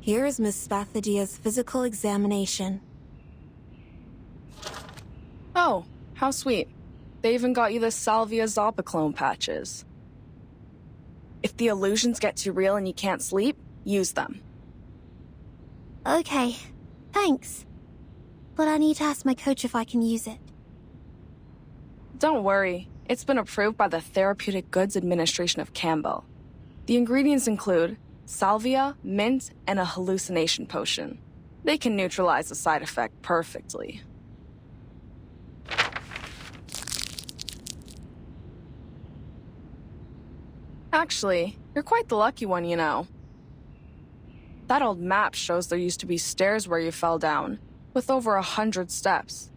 Here is Miss Spathadia's physical examination. Oh, how sweet. They even got you the Salvia Zopiclone patches. If the illusions get too real and you can't sleep, use them. Okay, thanks. But I need to ask my coach if I can use it. Don't worry, it's been approved by the Therapeutic Goods Administration of Campbell. The ingredients include salvia, mint, and a hallucination potion. They can neutralize the side effect perfectly. Actually, you're quite the lucky one, you know. That old map shows there used to be stairs where you fell down, with over 100 steps.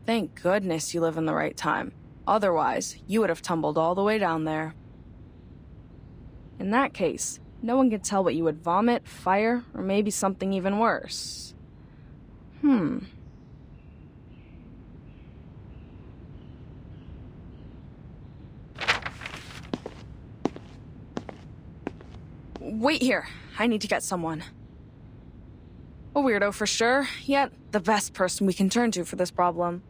Thank goodness you live in the right time. Otherwise, you would have tumbled all the way down there. In that case, no one could tell what you would vomit, fire, or maybe something even worse. Wait here. I need to get someone. A weirdo for sure, yet the best person we can turn to for this problem.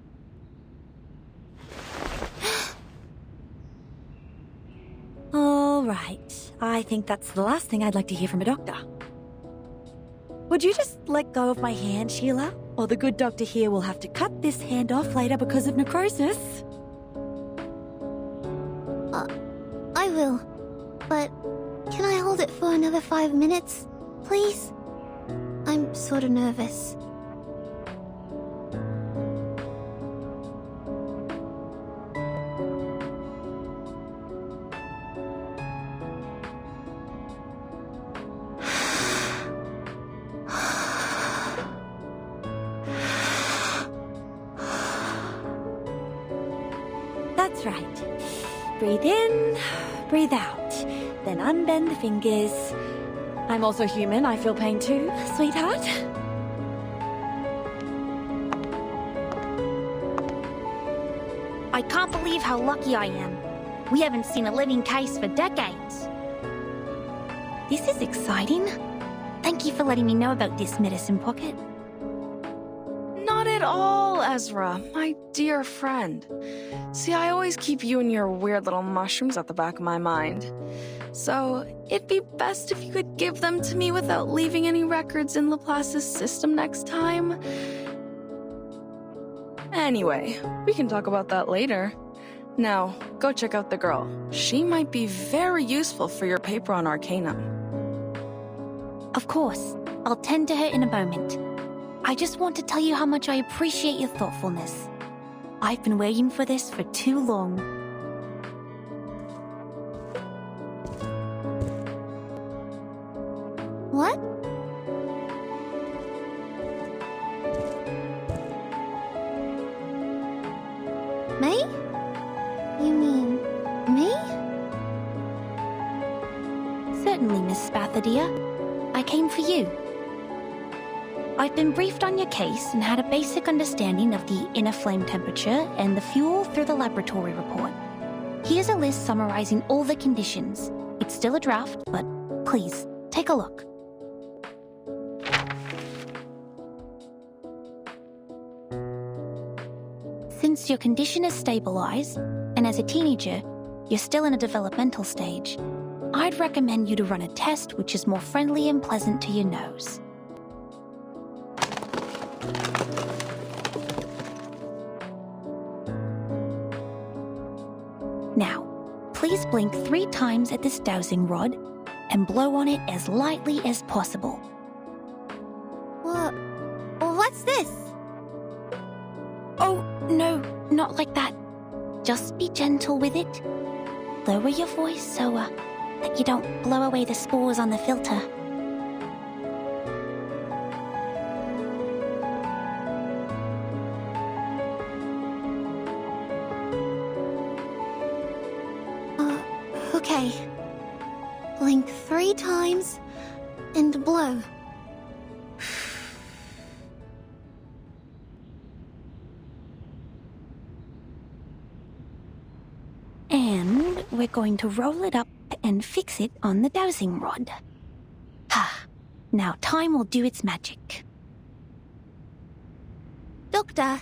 All right. I think that's the last thing I'd like to hear from a doctor. Would you just let go of my hand, Sheila? Or the good doctor here will have to cut this hand off later because of necrosis. I will. But can I hold it for another 5 minutes, please? I'm sort of nervous. That's right. Breathe in, breathe out. Then unbend the fingers. I'm also human, I feel pain too, sweetheart. I can't believe how lucky I am. We haven't seen a living case for decades. This is exciting. Thank you for letting me know about this, Medicine Pocket. Not at all, Ezra, my dear friend. See, I always keep you and your weird little mushrooms at the back of my mind. So, it'd be best if you could give them to me without leaving any records in Laplace's system next time. Anyway, we can talk about that later. Now, go check out the girl. She might be very useful for your paper on Arcanum. Of course, I'll tend to her in a moment. I just want to tell you how much I appreciate your thoughtfulness. I've been waiting for this for too long. What? Me? You mean me? Certainly, Miss Spathadia. I came for you. I've been briefed on your case and had a basic understanding of the inner flame temperature and the fuel through the laboratory report. Here's a list summarizing all the conditions. It's still a draft, but please, take a look. Since your condition is stabilized, and as a teenager, you're still in a developmental stage, I'd recommend you to run a test which is more friendly and pleasant to your nose. Now, please blink 3 times at this dowsing rod and blow on it as lightly as possible. What? What's this? Oh, no, not like that. Just be gentle with it. Lower your voice so that you don't blow away the spores on the filter. Okay. Blink 3 times and blow. And we're going to roll it up and fix it on the dowsing rod. Now time will do its magic. Doctor,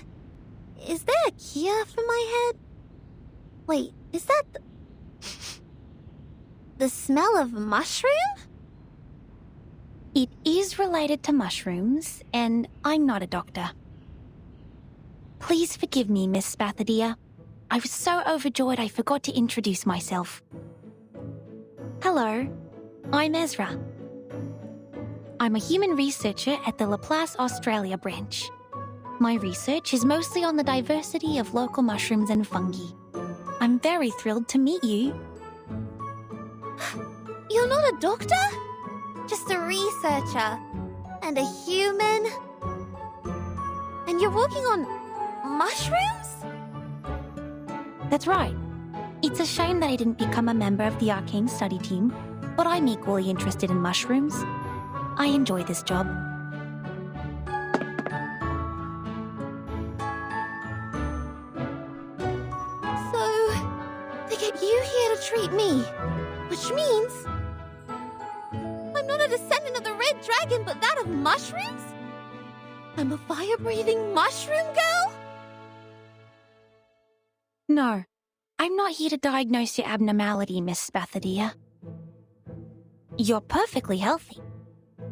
is there a cure for my head? Wait, is that the smell of mushroom? It is related to mushrooms, and I'm not a doctor. Please forgive me, Miss Spathadia. I was so overjoyed I forgot to introduce myself. Hello, I'm Ezra. I'm a human researcher at the Laplace Australia branch. My research is mostly on the diversity of local mushrooms and fungi. I'm very thrilled to meet you. You're not a doctor? Just a researcher. And a human? And you're working on mushrooms? That's right. It's a shame that I didn't become a member of the Arcane Study team, but I'm equally interested in mushrooms. I enjoy this job. So, they get you here to treat me, which means I'm not a descendant of the Red Dragon, but that of mushrooms? I'm a fire-breathing mushroom girl? No, I'm not here to diagnose your abnormality, Miss Spathadia. You're perfectly healthy.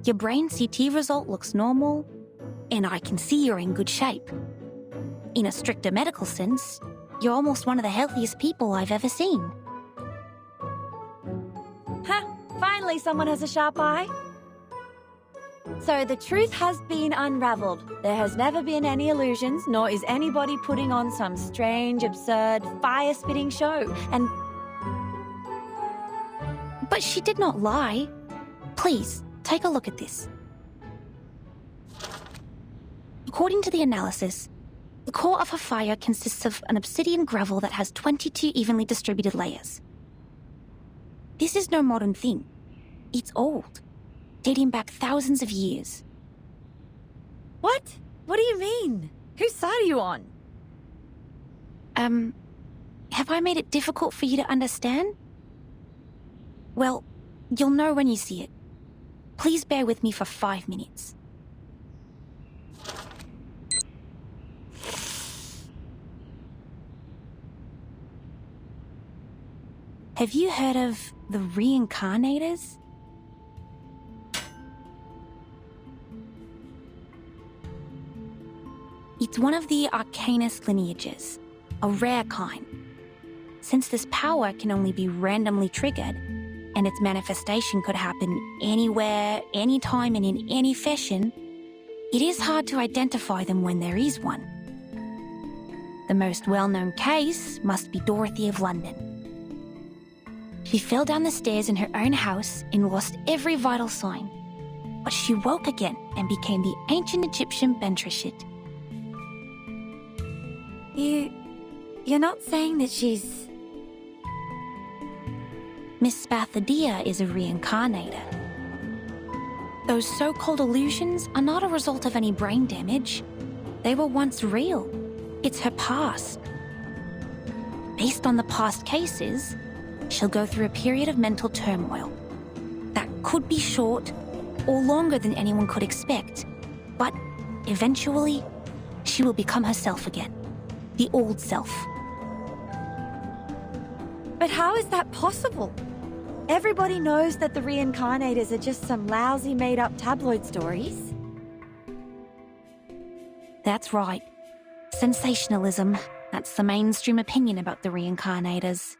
Your brain CT result looks normal, and I can see you're in good shape. In a stricter medical sense, you're almost one of the healthiest people I've ever seen. Ha! Finally someone has a sharp eye. So the truth has been unraveled. There has never been any illusions, nor is anybody putting on some strange, absurd, fire-spitting show. And But she did not lie. Please, take a look at this. According to the analysis, the core of her fire consists of an obsidian gravel that has 22 evenly distributed layers. This is no modern thing. It's old, dating back thousands of years. what? What do you mean? Whose side are you on? Have I made it difficult for you to understand? Well, you'll know when you see it. Please bear with me for 5 minutes. Have you heard of the Reincarnators? It's one of the Arcanist lineages, a rare kind. Since this power can only be randomly triggered, and its manifestation could happen anywhere, anytime, and in any fashion, it is hard to identify them when there is one. The most well-known case must be Dorothy of London. She fell down the stairs in her own house and lost every vital sign. But she woke again and became the ancient Egyptian Bentreshit. You're not saying that she's... Miss Spathadia is a reincarnator. Those so-called illusions are not a result of any brain damage. They were once real. It's her past. Based on the past cases, she'll go through a period of mental turmoil. That could be short or longer than anyone could expect, but eventually, she will become herself again. The old self. But how is that possible? Everybody knows that the reincarnators are just some lousy made-up tabloid stories. That's right. Sensationalism. That's the mainstream opinion about the reincarnators.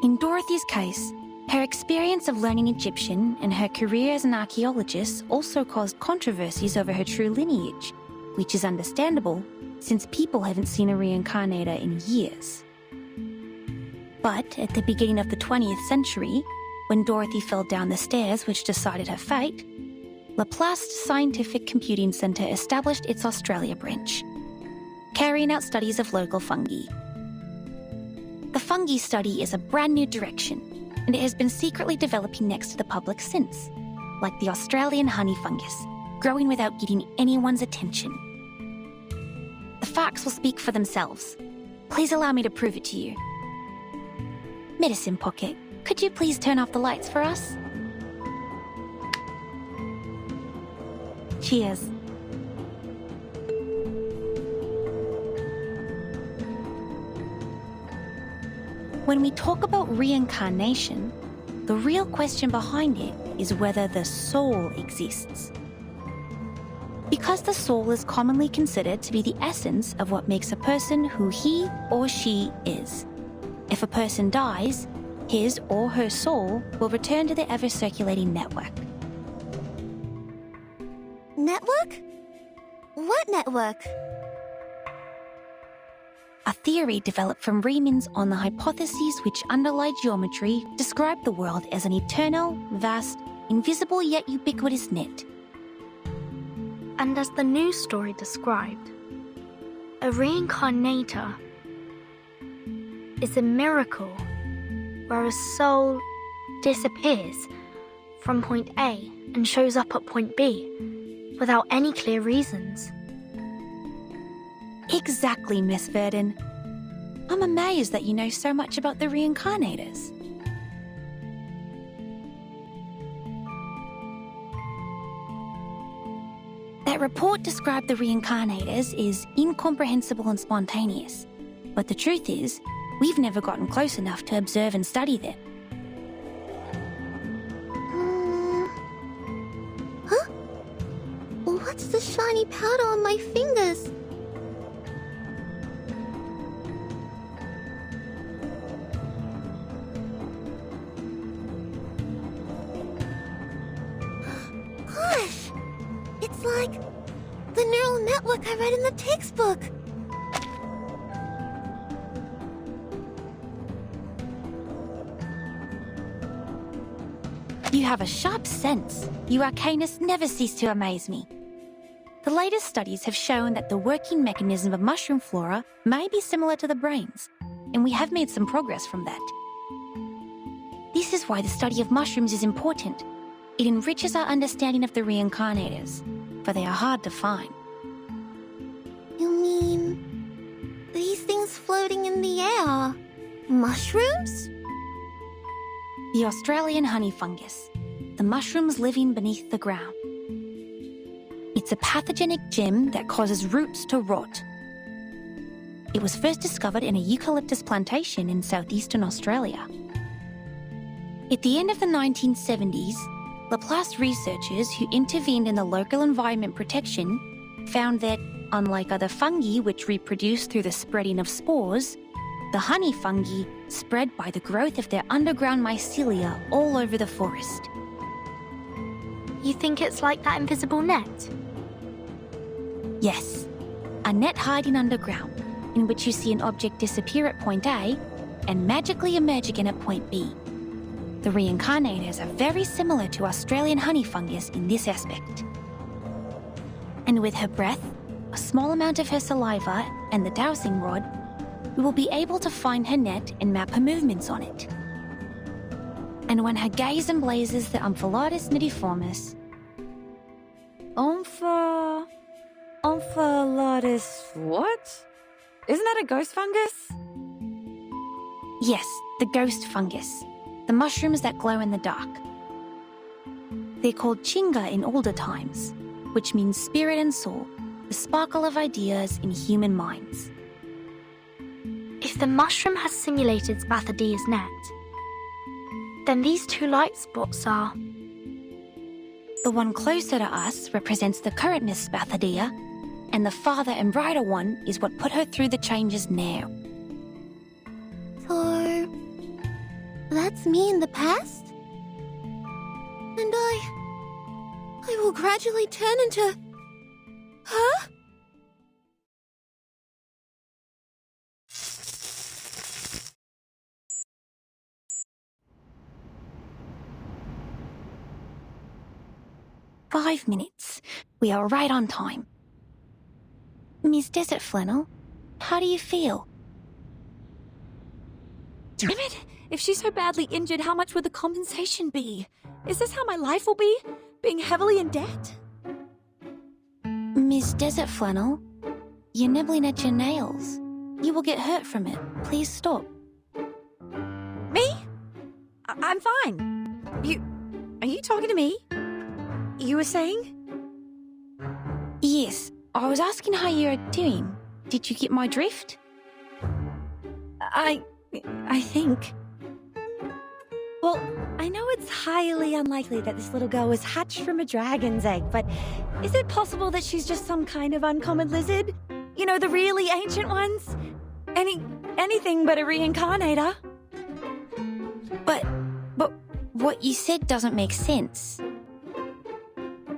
In Dorothy's case, her experience of learning Egyptian and her career as an archaeologist also caused controversies over her true lineage, which is understandable since people haven't seen a reincarnator in years. But at the beginning of the 20th century, when Dorothy fell down the stairs which decided her fate, Laplace Scientific Computing Centre established its Australia branch, carrying out studies of local fungi. The fungi study is a brand new direction, and it has been secretly developing next to the public since, like the Australian honey fungus, growing without getting anyone's attention. The facts will speak for themselves. Please allow me to prove it to you. Medicine Pocket, could you please turn off the lights for us? Cheers. When we talk about reincarnation, the real question behind it is whether the soul exists. Because the soul is commonly considered to be the essence of what makes a person who he or she is. If a person dies, his or her soul will return to the ever-circulating network. Network? What network? A theory developed from Riemann's on the hypotheses which underlie geometry describe the world as an eternal, vast, invisible yet ubiquitous net. And as the news story described, a reincarnator is a miracle where a soul disappears from point A and shows up at point B without any clear reasons. Exactly, Miss Verdon. I'm amazed that you know so much about the reincarnators. That report described the reincarnators as incomprehensible and spontaneous. But the truth is, we've never gotten close enough to observe and study them. Huh? What's the shiny powder on my fingers? Gosh! It's like the neural network I read in the textbook. You have a sharp sense. You arcanists never cease to amaze me. The latest studies have shown that the working mechanism of mushroom flora may be similar to the brain's, and we have made some progress from that. This is why the study of mushrooms is important. It enriches our understanding of the reincarnators, for they are hard to find. You mean these things floating in the air? Mushrooms? The Australian honey fungus, the mushrooms living beneath the ground. It's a pathogenic gem that causes roots to rot. It was first discovered in a eucalyptus plantation in southeastern Australia. At the end of the 1970s, Laplace researchers who intervened in the local environment protection found that, unlike other fungi which reproduce through the spreading of spores, the honey fungi spread by the growth of their underground mycelia all over the forest. You think it's like that invisible net? Yes, a net hiding underground, in which you see an object disappear at point A and magically emerge again at point B. The reincarnators are very similar to Australian honey fungus in this aspect. And with her breath, a small amount of her saliva, and the dowsing rod, we will be able to find her net and map her movements on it. And when her gaze emblazes the Omphalotus nidiformis, Omphalotus what? Isn't that a ghost fungus? yes, the ghost fungus, the mushrooms that glow in the dark. They're called chinga in older times, which means spirit and soul, the sparkle of ideas in human minds. If the mushroom has simulated Spathadia's net, then these two light spots are... The one closer to us represents the current Miss Spathadia, and the farther and brighter one is what put her through the changes now. So, that's me in the past? And I will gradually turn into... Huh? "5 minutes. We are right on time. Miss Desert Flannel, how do you feel?" Damn it! If she's so badly injured, how much would the compensation be? Is this how my life will be? Being heavily in debt? Miss Desert Flannel, you're nibbling at your nails. You will get hurt from it. Please stop. Me? I'm fine. Are you talking to me? You were saying? I was asking how you're doing. Did you get my drift? I think. Well, I know it's highly unlikely that this little girl was hatched from a dragon's egg, but is it possible that she's just some kind of uncommon lizard? You know, the really ancient ones? Anything but a reincarnator. But what you said doesn't make sense.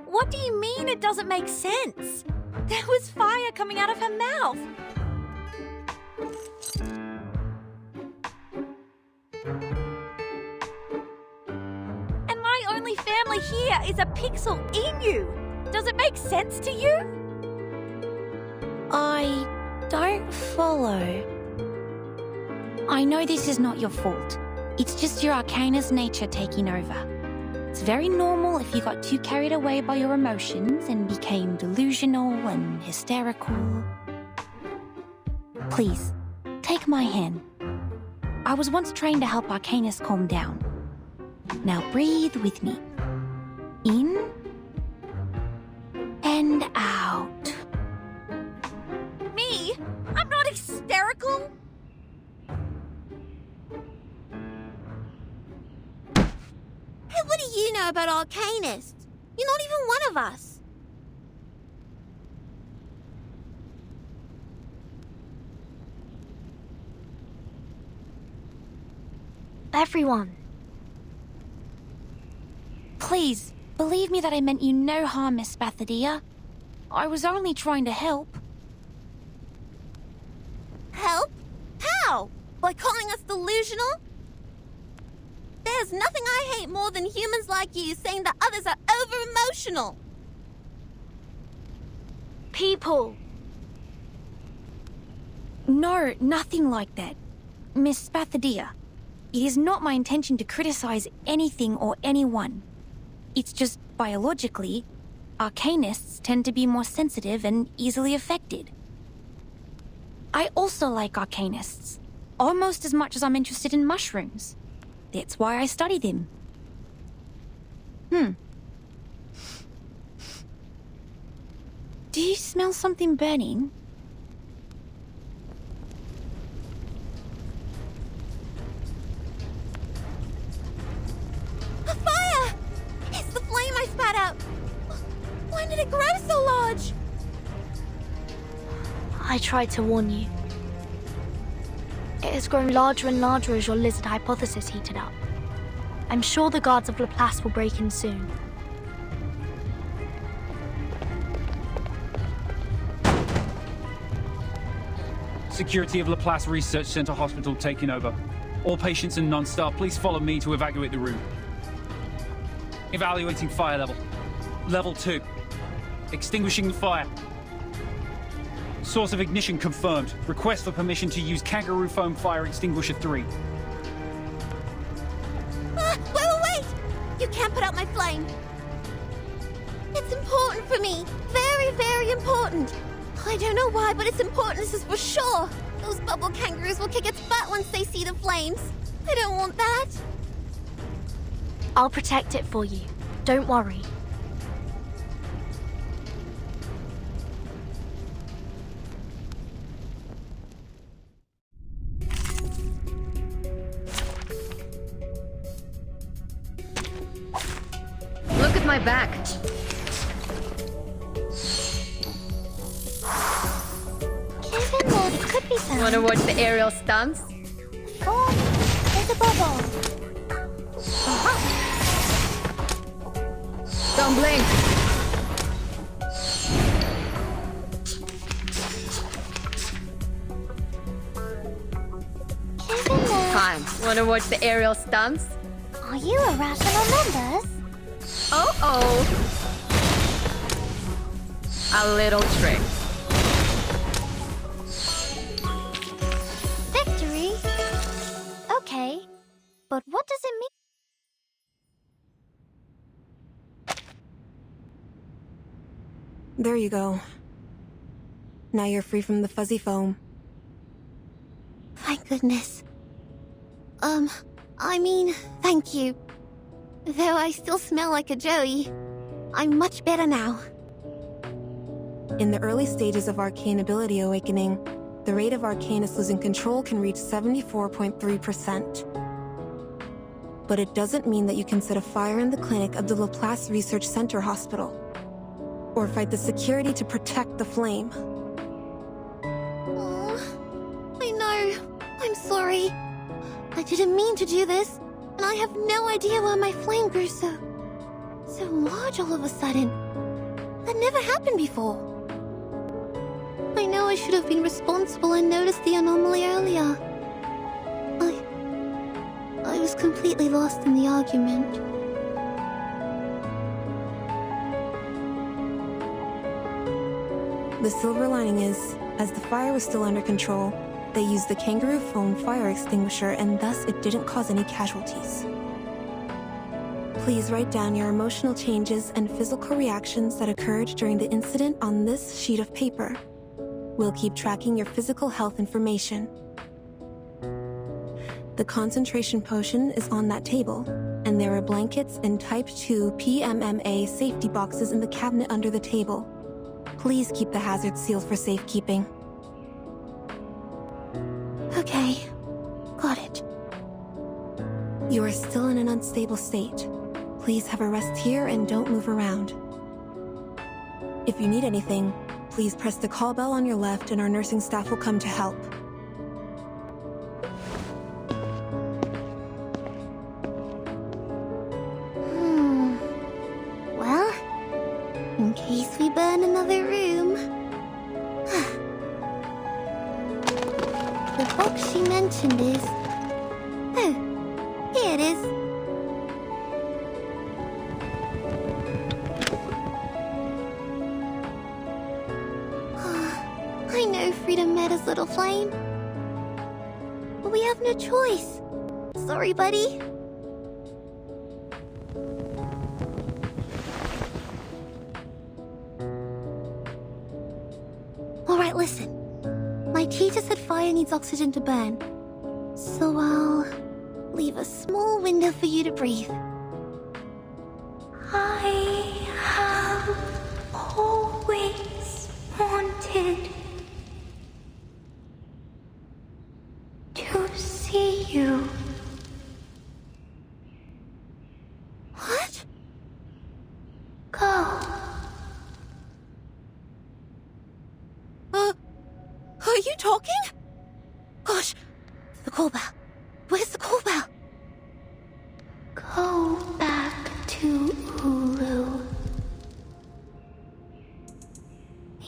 What do you mean it doesn't make sense? There was fire coming out of her mouth. And my only family here is a pixel Inu. Does it make sense to you? I don't follow. I know this is not your fault. It's just your Arcanus nature taking over. It's very normal if you got too carried away by your emotions and became delusional and hysterical. Please, take my hand. I was once trained to help Arcanus calm down. Now breathe with me. In and out. Me? I'm not hysterical. Hey, what do you know about Arcanists? You're not even one of us. Everyone. Please, believe me that I meant you no harm, Miss Spathadia. I was only trying to help. Help? How? By calling us delusional? There's nothing I hate more than humans like you saying that others are over-emotional. People. No, nothing like that. Miss Spathadia, it is not my intention to criticize anything or anyone. It's just biologically, Arcanists tend to be more sensitive and easily affected. I also like Arcanists, almost as much as I'm interested in mushrooms. That's why I study them. Do you smell something burning? A fire! It's the flame I spat out. When did it grow so large? I tried to warn you. It has grown larger and larger as your lizard hypothesis heated up. I'm sure the guards of Laplace will break in soon. Security of Laplace Research Center Hospital taking over. All patients and non-staff, please follow me to evacuate the room. Evaluating fire level. Level 2. Extinguishing the fire. Source of ignition confirmed. Request for permission to use Kangaroo Foam Fire Extinguisher 3. Wait! You can't put out my flame. It's important for me. Very, very important. I don't know why, but its importance is for sure. Those bubble kangaroos will kick its butt once they see the flames. I don't want that. I'll protect it for you. Don't worry. Look at my back. Even though it could be found. Wanna watch the aerial stunts? Oh, there's a bubble. Don't blink. Even though... Fine. Wanna watch the aerial stunts? Are you irrational members? Oh. A little trick. Victory? Okay. But what does it mean? There you go. Now you're free from the fuzzy foam. Thank goodness. Thank you. Though I still smell like a Joey, I'm much better now. In the early stages of arcane ability awakening, the rate of Arcanus losing control can reach 74.3%. But it doesn't mean that you can set a fire in the clinic of the Laplace Research Center Hospital, or fight the security to protect the flame. Oh, I know. I'm sorry. I didn't mean to do this, and I have no idea why my flame grew so large all of a sudden. That never happened before. I know I should have been responsible and noticed the anomaly earlier. I was completely lost in the argument. The silver lining is, as the fire was still under control, they used the kangaroo foam fire extinguisher and thus it didn't cause any casualties. Please write down your emotional changes and physical reactions that occurred during the incident on this sheet of paper. We'll keep tracking your physical health information. The concentration potion is on that table, and there are blankets and Type 2 PMMA safety boxes in the cabinet under the table. Please keep the hazard sealed for safekeeping. Okay, got it. You are still in an unstable state. Please have a rest here and don't move around. If you need anything, please press the call bell on your left and our nursing staff will come to help. Well, in case we burn another room. The box she mentioned is... Oh, here it is. I know Freedom matters, little flame. But we have no choice. Sorry, buddy. Alright, listen. My teacher said fire needs oxygen to burn. So I'll leave a small window for you to breathe. I have always wanted to see you. What? Go. Are you talking? Gosh, the call bell. Where's the call bell? Go back to Ulu.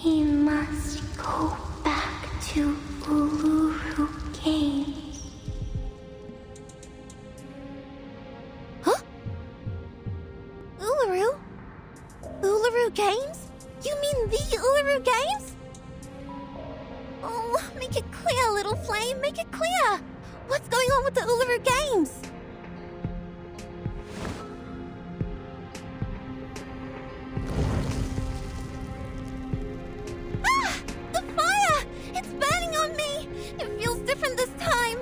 We must go back to Uluru Games. Huh? Uluru? Uluru Games? You mean the Uluru Games? Oh, make it clear, little flame, make it clear! What's going on with the Uluru Games? Ah! The fire! It's burning on me! It feels different this time!